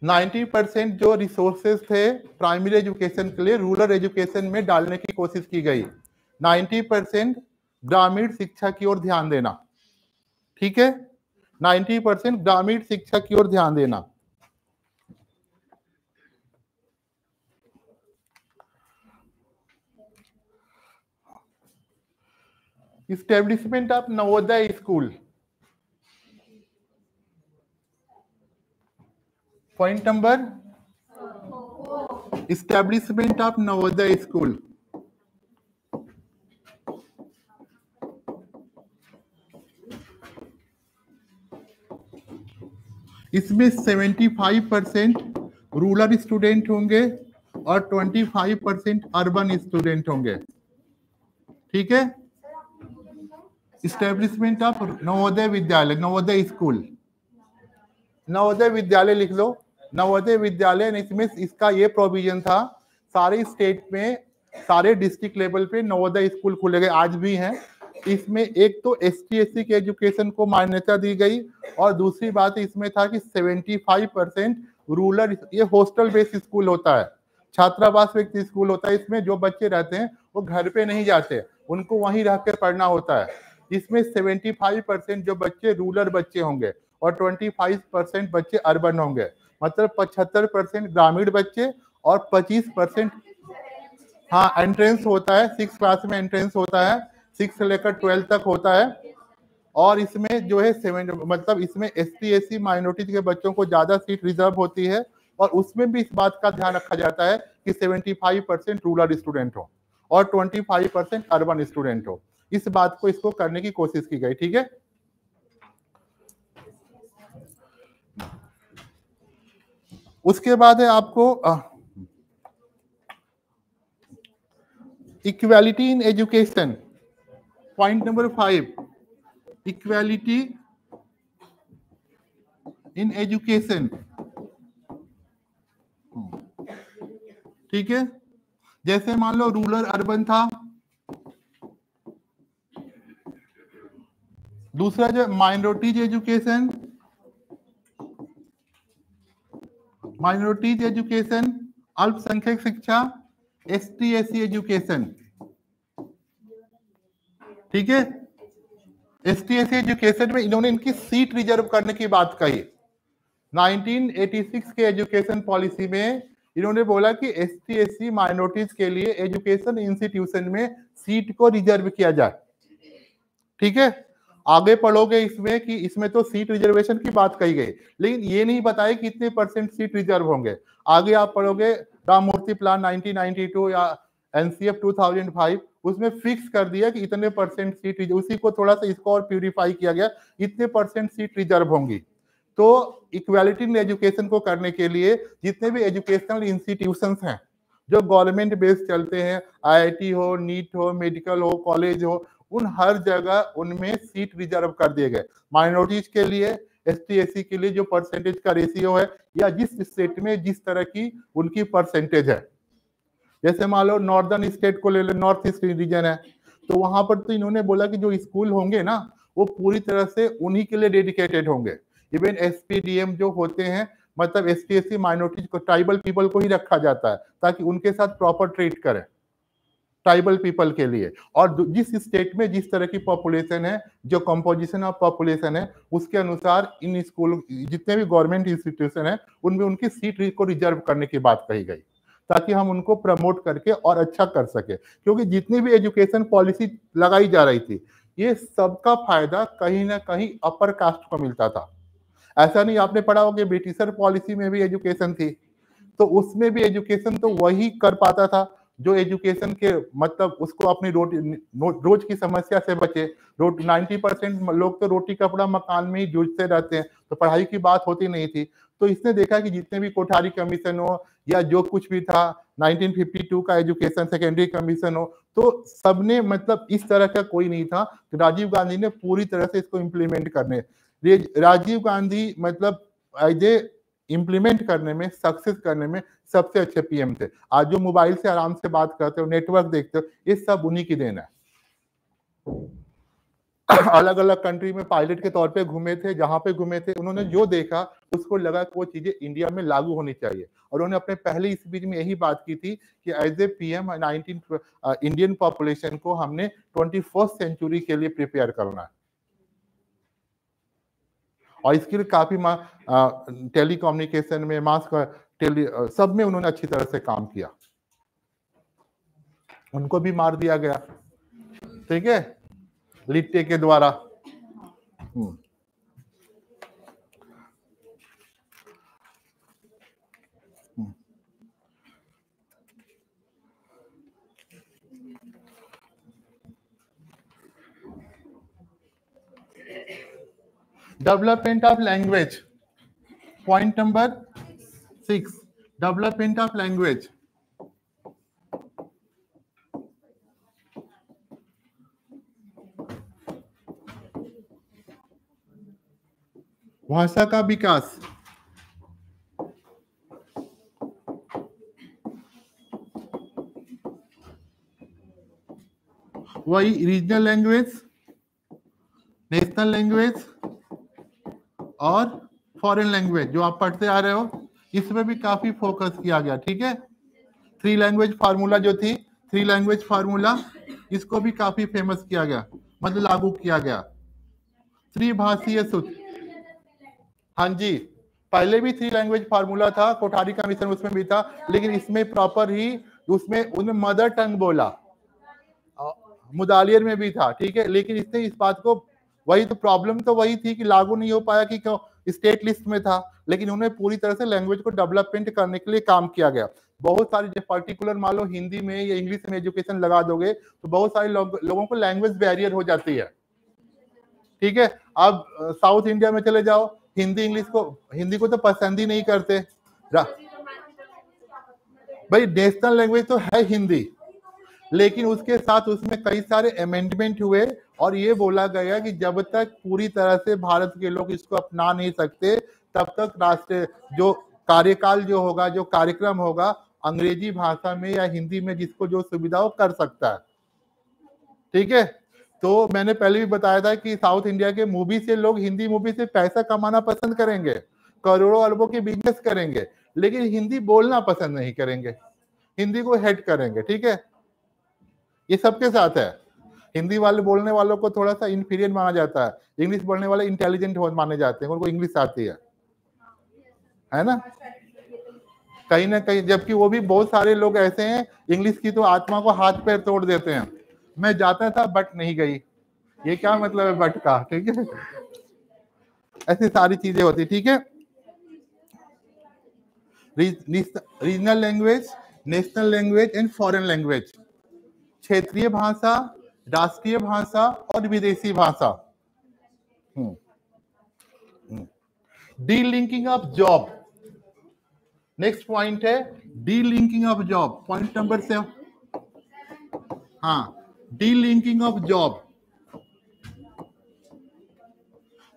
90% जो रिसोर्सेज थे प्राइमरी एजुकेशन के लिए रूरल एजुकेशन में डालने की कोशिश की गई। 90% ग्रामीण शिक्षा की ओर ध्यान देना, ठीक है। 90% ग्रामीण शिक्षा की ओर ध्यान देना। Establishment of Navodaya school, point number, establishment of Navodaya school. इसमें 75% रूरल स्टूडेंट होंगे और 25% अर्बन स्टूडेंट होंगे, ठीक है। Establishment of Navodaya Vidyalaya, Navodaya school, Navodaya Vidyalaya लिख लो, नवोदय विद्यालय। इसमें इसका ये प्रोविजन था, सारे स्टेट में, सारे डिस्ट्रिक्ट लेवल पे नवोदय स्कूल खुले गए, आज भी हैं। इसमें एक तो ST SC के एजुकेशन को मान्यता दी गई, और दूसरी बात इसमें था कि 75% रूरल, ये हॉस्टल बेस्ड स्कूल होता है, छात्रावास व्यक्ति स्कूल होता है। इसमें जो बच्चे रहते हैं वो घर पे नहीं जाते, उनको वहीं रह के पढ़ना होता है। इसमें 75% जो बच्चे रूरल बच्चे होंगे और 25% बच्चे अर्बन होंगे, मतलब 75% ग्रामीण बच्चे और 25%, हाँ एंट्रेंस होता है, 6 क्लास में एंट्रेंस होता है, 6 से लेकर 12 तक होता है। और इसमें जो है 7, मतलब इसमें ST SC माइनॉरिटी के बच्चों को ज्यादा सीट रिजर्व होती है, और उसमें भी इस बात का ध्यान रखा जाता है कि 75% रूरल स्टूडेंट हो और 25% अर्बन स्टूडेंट हो। इस बात को, इसको करने की कोशिश की गई, ठीक है। उसके बाद है आपको equality in education, point number 5, equality in education, ठीक है। जैसे मान लो रूरल अर्बन था, दूसरा जो माइनॉरिटीज एजुकेशन, माइनॉरिटीज एजुकेशन, अल्पसंख्यक शिक्षा, ST SC एजुकेशन, ठीक है। ST SC एजुकेशन में इन्होंने इनकी सीट रिजर्व करने की बात कही। 1986 के एजुकेशन पॉलिसी में इन्होंने बोला कि ST SC माइनॉरिटीज के लिए एजुकेशन इंस्टीट्यूशन में सीट को रिजर्व किया जाए, ठीक है। आगे पढ़ोगे इसमें कि इसमें तो सीट रिजर्वेशन की बात कही गई, लेकिन ये नहीं बताया कि कितने % सीट रिजर्व होंगे। आगे आप पढ़ोगे राममूर्ति प्लान 1992 या NCF 2005, उसमें फिक्स कर दिया कि इतने % सीट, उसी को थोड़ा सा इसको और प्यूरिफाई किया गया, इतने % सीट रिजर्व होंगी। तो इक्वालिटी इन एजुकेशन को करने के लिए जितने भी एजुकेशनल इंस्टीट्यूशंस हैं जो गवर्नमेंट बेस्ड चलते हैं, IIT हो, नीट हो, मेडिकल हो, कॉलेज हो, उन हर जगह उनमें सीट रिजर्व कर दिए गए। माइनॉरिटीज के लिए, ST SC के लिए जो परसेंटेज का रेशियो है, या जिस स्टेट में जिस तरह की उनकी परसेंटेज है, जैसे मान लो नॉर्दर्न स्टेट को ले लो, नॉर्थ ईस्ट रीजन है, तो वहां पर तो इन्होंने बोला कि जो स्कूल होंगे ना, वो पूरी तरह से उन्हीं के लिए डेडिकेटेड होंगे। इवन SPDM जो होते हैं मतलब ST SC माइनॉरिटी को, ट्राइबल पीपल को ही रखा जाता है ताकि उनके साथ प्रॉपर ट्रीट करें ट्राइबल पीपल के लिए। और जिस स्टेट में जिस तरह की पॉपुलेशन है, जो कंपोजिशन ऑफ पॉपुलेशन है, उसके अनुसार इन स्कूल जितने भी गवर्नमेंट इंस्टीट्यूशन है उनमें उनकी सीट को रिजर्व करने की बात कही गई ताकि हम उनको प्रमोट करके और अच्छा कर सके। क्योंकि जितनी भी एजुकेशन पॉलिसी लगाई जा रही थी, ये सबका फायदा कहीं ना कहीं अपर कास्ट को मिलता था। ऐसा नहीं, आपने पढ़ा हो कि ब्रिटिशर पॉलिसी में भी एजुकेशन थी, तो उसमें भी एजुकेशन तो वही कर पाता था जो एजुकेशन के मतलब उसको अपनी रोज की समस्या से बचे। 90% लोग तो रोटी कपड़ा मकान में ही जूझते रहते हैं, तो पढ़ाई की बात होती नहीं थी। तो इसने देखा कि जितने भी कोठारी कमीशन हो या जो कुछ भी था, 1952 का एजुकेशन सेकेंडरी कमीशन हो, तो सबने मतलब इस तरह का कोई नहीं था। तो राजीव गांधी ने पूरी तरह से इसको इम्प्लीमेंट करने, राजीव गांधी मतलब एज ए इम्प्लीमेंट करने में, सक्सेस करने में सबसे अच्छे पीएम थे। आज जो मोबाइल से आराम से बात करते हो, नेटवर्क देखते हो, ये सब उन्हीं की देन है। अलग अलग कंट्री में पायलट के तौर पे घूमे थे, जहां पे घूमे थे उन्होंने जो देखा उसको लगा कि वो चीजें इंडिया में लागू होनी चाहिए। और उन्होंने अपने पहले स्पीच में यही बात की थी कि as a PM Indian population को हमने 21st सेंचुरी के लिए प्रिपेयर करना है। और इसके लिए काफी टेलीकम्युनिकेशन में, मास सब में उन्होंने अच्छी तरह से काम किया। उनको भी मार दिया गया, ठीक है, लिट्टे के द्वारा। Development of language, point number 6, development of language. भाषा का विकास, वही रीजनल लैंग्वेज, नेशनल लैंग्वेज और फॉरेन लैंग्वेज जो आप पढ़ते आ रहे हो, इसमें भी काफी फोकस किया गया, ठीक है। 3 लैंग्वेज फार्मूला जो थी, 3 लैंग्वेज फार्मूला, इसको भी काफी फेमस किया गया, मतलब लागू किया गया। त्रिभाषीय सूत्र, हाँ जी, पहले भी 3 लैंग्वेज फार्मूला था, कोठारी कमीशन उसमें भी था, लेकिन इसमें प्रॉपर ही उसमें उन्हें मदर टंग बोला, मुदालियर में भी था, ठीक है। लेकिन इसने इस बात को, वही तो प्रॉब्लम तो वही थी कि लागू नहीं हो पाया कि क्यों, स्टेट लिस्ट में था, लेकिन उन्हें पूरी तरह से लैंग्वेज को डेवलपमेंट करने के लिए काम किया गया। बहुत सारी पर्टिकुलर मान लो हिंदी में या इंग्लिश में एजुकेशन लगा दोगे तो बहुत सारे लोगों को लैंग्वेज बैरियर हो जाती है, ठीक है। अब साउथ इंडिया में चले जाओ, हिंदी को तो पसंद ही नहीं करते भाई। नेशनल लैंग्वेज तो है हिंदी, लेकिन उसके साथ उसमें कई सारे अमेंडमेंट हुए और ये बोला गया कि जब तक पूरी तरह से भारत के लोग इसको अपना नहीं सकते तब तक राष्ट्रीय जो कार्यकाल जो होगा, जो कार्यक्रम होगा, अंग्रेजी भाषा में या हिंदी में जिसको जो सुविधा हो कर सकता है, ठीक है। तो मैंने पहले भी बताया था कि साउथ इंडिया के मूवी से लोग हिंदी मूवी से पैसा कमाना पसंद करेंगे, करोड़ों अरबों के बिजनेस करेंगे, लेकिन हिंदी बोलना पसंद नहीं करेंगे, हिंदी को हेट करेंगे, ठीक है। ये सबके साथ है। हिंदी वाले बोलने वालों को थोड़ा सा इंफीरियर माना जाता है, इंग्लिश बोलने वाले इंटेलिजेंट माने जाते हैं, उनको इंग्लिश आती है ना, कहीं ना कहीं। जबकि वो भी बहुत सारे लोग ऐसे हैं, इंग्लिश की तो आत्मा को हाथ पैर तोड़ देते हैं। मैं जाता था बट नहीं गई, ये क्या मतलब है बट का, ठीक है। ऐसी सारी चीजें होती, ठीक है। Regional language, national language and foreign language, क्षेत्रीय भाषा, राष्ट्रीय भाषा और विदेशी भाषा। Delinking of job, next point है delinking of job, point number 7। हाँ, डीलिंकिंग ऑफ जॉब।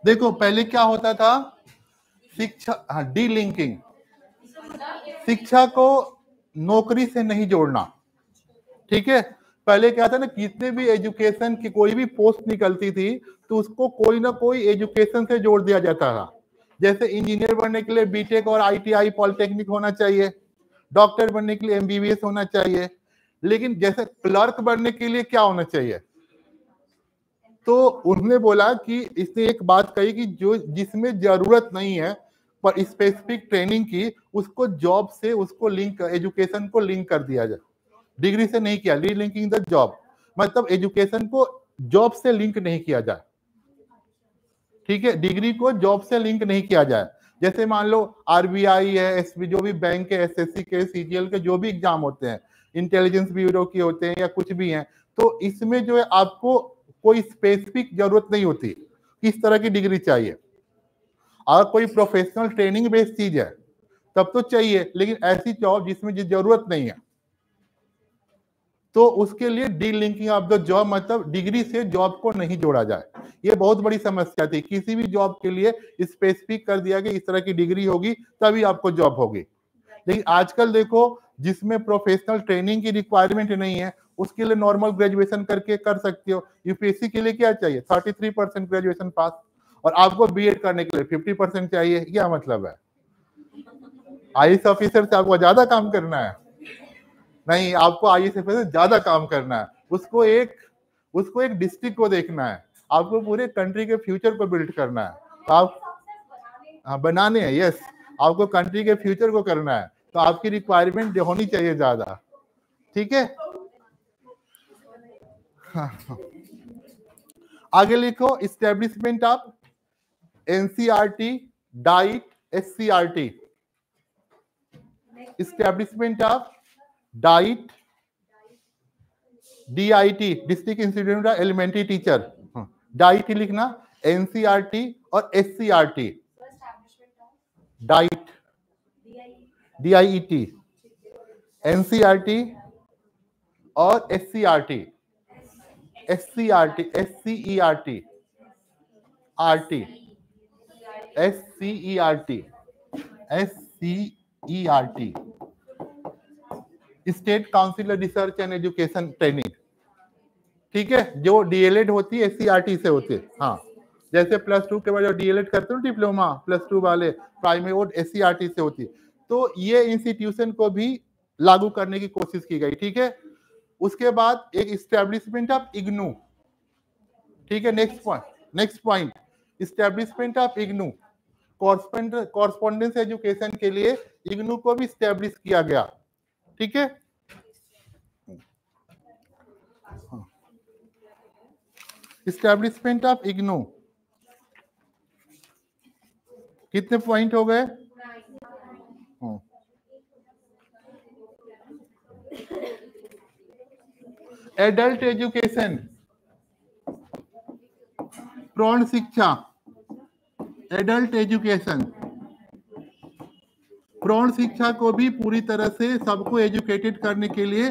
देखो पहले क्या होता था, शिक्षा, हाँ, डीलिंकिंग, शिक्षा को नौकरी से नहीं जोड़ना, ठीक है। पहले क्या था ना, कितने भी एजुकेशन की कोई भी पोस्ट निकलती थी तो उसको कोई ना कोई एजुकेशन से जोड़ दिया जाता था। जैसे इंजीनियर बनने के लिए बीटेक और आईटीआई पॉलिटेक्निक होना चाहिए, डॉक्टर बनने के लिए एमबीबीएस होना चाहिए, लेकिन जैसे क्लर्क बनने के लिए क्या होना चाहिए? तो उन्होंने बोला कि इसने एक बात कही कि जो जिसमें जरूरत नहीं है पर स्पेसिफिक ट्रेनिंग की, उसको जॉब से उसको लिंक, एजुकेशन को लिंक कर दिया जाए। डिग्री से नहीं किया, रीलिंकिंग द जॉब, मतलब एजुकेशन को जॉब से लिंक नहीं किया जाए। ठीक है, डिग्री को जॉब से लिंक नहीं किया जाए। जैसे मान लो आरबीआई है, एसबी, जो भी बैंक है, एसएससी के, सीजीएल के जो भी एग्जाम होते हैं, इंटेलिजेंस ब्यूरो के होते हैं या कुछ भी हैं, तो इसमें जो है आपको कोई स्पेसिफिक जरूरत नहीं होती किस तरह की डिग्री चाहिए। अगर कोई प्रोफेशनल ट्रेनिंग बेस्ड चीज है तब तो चाहिए, लेकिन ऐसी जॉब जिसमें जरूरत नहीं है तो उसके लिए D linking of the job, मतलब डिग्री से जॉब को नहीं जोड़ा जाए। ये बहुत बड़ी समस्या थी, किसी भी जॉब के लिए स्पेसिफिक कर दिया कि इस तरह की डिग्री होगी तभी आपको जॉब होगी। लेकिन आजकल देखो, जिसमें प्रोफेशनल ट्रेनिंग की रिक्वायरमेंट नहीं है उसके लिए नॉर्मल ग्रेजुएशन करके कर सकते हो। यूपीएससी के लिए क्या चाहिए? 33% ग्रेजुएशन पास, और आपको बीएड करने के लिए 50% चाहिए। क्या मतलब है? आईएएस ऑफिसर से आपको ज्यादा काम करना है? नहीं, आपको आईएएस ऑफिसर से ज्यादा काम करना है। उसको एक डिस्ट्रिक्ट को देखना है, आपको पूरे कंट्री के फ्यूचर को बिल्ड करना है। तो आप बनाने हैं, यस, आपको कंट्री के फ्यूचर को करना है, तो आपकी रिक्वायरमेंट होनी चाहिए ज्यादा। ठीक है, आगे लिखो, establishment of NCERT, DIET, SCERT. Establishment of DIET, DIT, district institute of elementary teacher, DIET लिखना, एनसीईआरटी और एससीईआरटी। डाइट, डीआईईटी, एनसीईआरटी और SCERT, SCERT, SCERT, RT, SCERT, SCERT, state council research and education training. ठीक है, जो DElEd होती है SCERT से होती है। हाँ, जैसे +2 के बाद जो डीएलएड करते हो डिप्लोमा +2 वाले प्राइमरी, वो एससीईआरटी से होती है। तो ये इंस्टीट्यूशन को भी लागू करने की कोशिश की गई। ठीक है, उसके बाद एक इस्टेब्लिशमेंट ऑफ इग्नू। ठीक है, next point, establishment of IGNOU, correspondence education के लिए इग्नू को भी इस्टेब्लिश किया गया। ठीक है, इस्टेब्लिशमेंट ऑफ इग्नू, कितने पॉइंट हो गए? एडल्ट एजुकेशन, प्रौढ़ शिक्षा, एडल्ट एजुकेशन, प्रौढ़ शिक्षा को भी पूरी तरह से सबको एजुकेटेड करने के लिए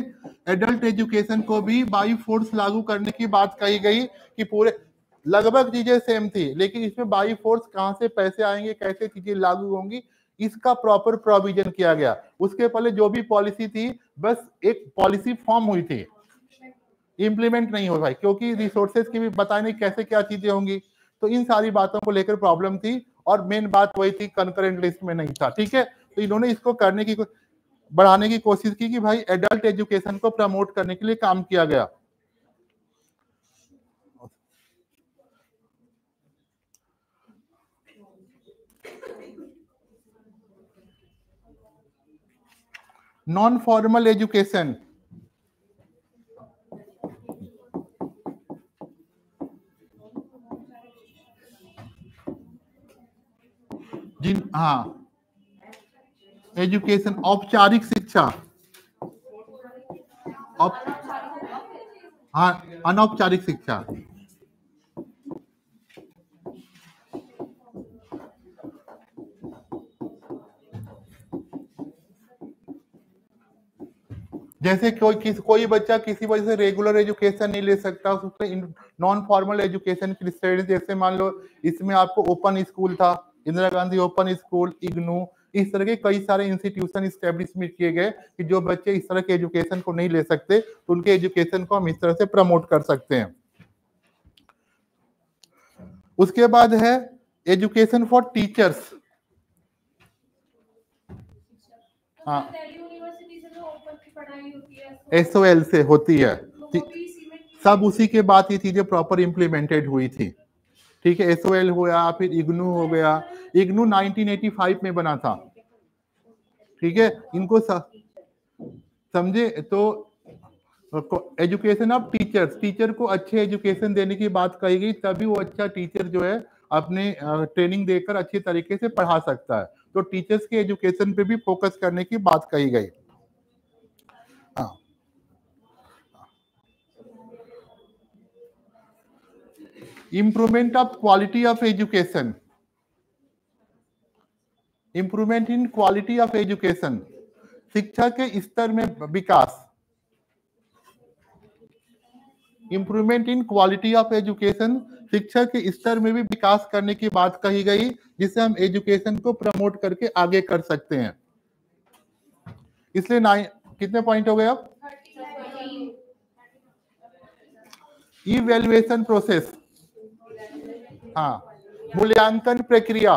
एडल्ट एजुकेशन को भी बाई फोर्स लागू करने की बात कही गई कि पूरे लगभग चीजें सेम थी, लेकिन इसमें बाई फोर्स कहां से पैसे आएंगे, कैसे चीजें लागू होंगी, इसका प्रॉपर प्रोविजन किया गया। उसके पहले जो भी पॉलिसी थी बस एक पॉलिसी फॉर्म हुई थी, इंप्लीमेंट नहीं हो भाई, क्योंकि रिसोर्सेज की भी पता नहीं कैसे क्या चीजें होंगी। तो इन सारी बातों को लेकर प्रॉब्लम थी, और मेन बात वही थी, कंकरेंट लिस्ट में नहीं था। ठीक है, तो इन्होंने इसको करने की, बढ़ाने की कोशिश की कि भाई एडल्ट एजुकेशन को प्रमोट करने के लिए काम किया गया। नॉन फॉर्मल एजुकेशन, हाँ, एजुकेशन, औपचारिक शिक्षा, हाँ, अनौपचारिक शिक्षा। जैसे कोई बच्चा किसी वजह से रेगुलर एजुकेशन नहीं ले सकता, उसमें नॉन फॉर्मल एजुकेशन की स्टडी, जैसे मान लो इसमें आपको ओपन स्कूल था, इंदिरा गांधी ओपन स्कूल, इग्नू, इस तरह के कई सारे इंस्टीट्यूशन स्टैब्लिशमेंट किए गए कि जो बच्चे इस तरह के एजुकेशन को नहीं ले सकते तो उनके एजुकेशन को हम इस तरह से प्रमोट कर सकते हैं। उसके बाद है एजुकेशन फॉर टीचर्स, हाँ SOL से होती है, सब उसी के बाद ये चीजें प्रॉपर इम्प्लीमेंटेड हुई थी। ठीक है, SOL हुआ, फिर इग्नू हो गया। इग्नू 1985 में बना था। ठीक है, इनको समझे तो एजुकेशन ऑफ टीचर्स, टीचर को अच्छे एजुकेशन देने की बात कही गई, तभी वो अच्छा टीचर जो है अपने ट्रेनिंग देकर अच्छी तरीके से पढ़ा सकता है। तो टीचर्स के एजुकेशन पे भी फोकस करने की बात कही गई। हाँ, improvement of quality of education, improvement in quality of education, शिक्षा के स्तर में विकास। Improvement in quality of education, शिक्षा के स्तर में भी विकास करने की बात कही गई, जिससे हम एजुकेशन को प्रमोट करके आगे कर सकते हैं। इसलिए कितने पॉइंट हो गए अब? इवैल्यूएशन प्रोसेस, हाँ, मूल्यांकन प्रक्रिया,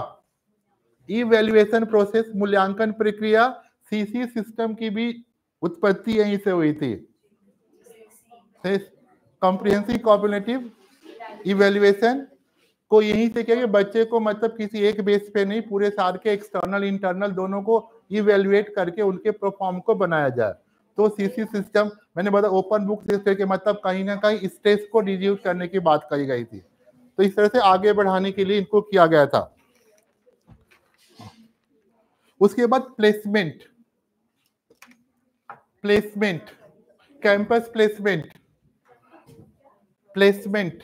इवैल्यूएशन प्रोसेस, मूल्यांकन प्रक्रिया। CC सिस्टम की भी उत्पत्ति यहीं से हुई थी, कॉम्प्रिहेंसिव कॉम्पिटिटिव इवैल्यूएशन को यहीं से किया कि बच्चे को मतलब किसी एक बेस पे नहीं, पूरे साल के एक्सटर्नल इंटरनल दोनों को इवैल्यूएट करके उनके परफॉर्म को बनाया जाए। तो CC सिस्टम मैंने बताया ओपन बुक सिस्टम के मतलब कहीं ना कहीं स्ट्रेस को रिड्यूस करने की बात कही गई थी। तो इस तरह से आगे बढ़ाने के लिए इनको किया गया था। उसके बाद placement, placement, campus placement, placement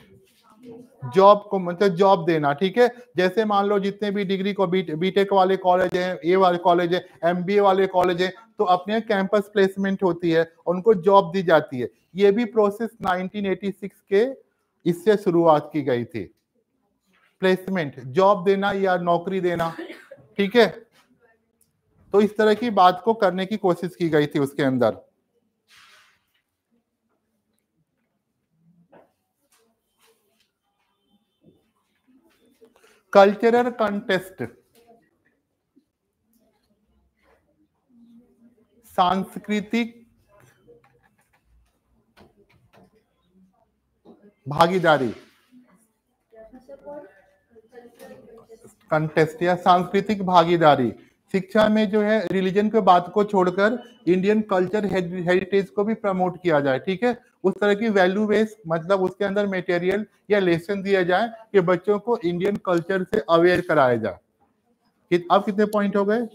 job को मतलब जॉब देना। ठीक है, जैसे मान लो जितने भी डिग्री को बीटेक वाले कॉलेज हैं, ये वाले कॉलेज है, MBA वाले कॉलेज हैं, तो अपने कैंपस प्लेसमेंट होती है, उनको जॉब दी जाती है। ये भी प्रोसेस 1986 के इससे शुरुआत की गई थी। प्लेसमेंट, जॉब देना या नौकरी देना। ठीक है, तो इस तरह की बात को करने की कोशिश की गई थी उसके अंदर। कल्चरल कंटेस्ट, सांस्कृतिक भागीदारी, कंटेस्ट या सांस्कृतिक भागीदारी। शिक्षा में जो है रिलीजन के बात को छोड़कर इंडियन कल्चर हेरिटेज को भी प्रमोट किया जाए। ठीक है, उस तरह की वैल्यू बेस मतलब उसके अंदर मटेरियल या लेसन दिया जाए कि बच्चों को इंडियन कल्चर से अवेयर कराया जाए। अब कितने पॉइंट हो गए?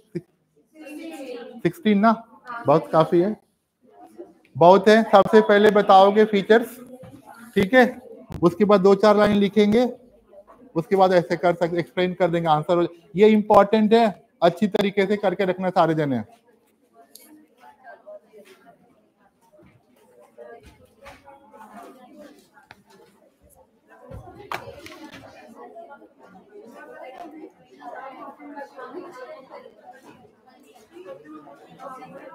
16 ना, बहुत काफी है, बहुत है। सबसे पहले बताओगे फीचर्स, ठीक है, उसके बाद 2-4 लाइन लिखेंगे, उसके बाद ऐसे कर सकते एक्सप्लेन कर देंगे, आंसर। ये इंपॉर्टेंट है, अच्छी तरीके से करके रखना सारे जने।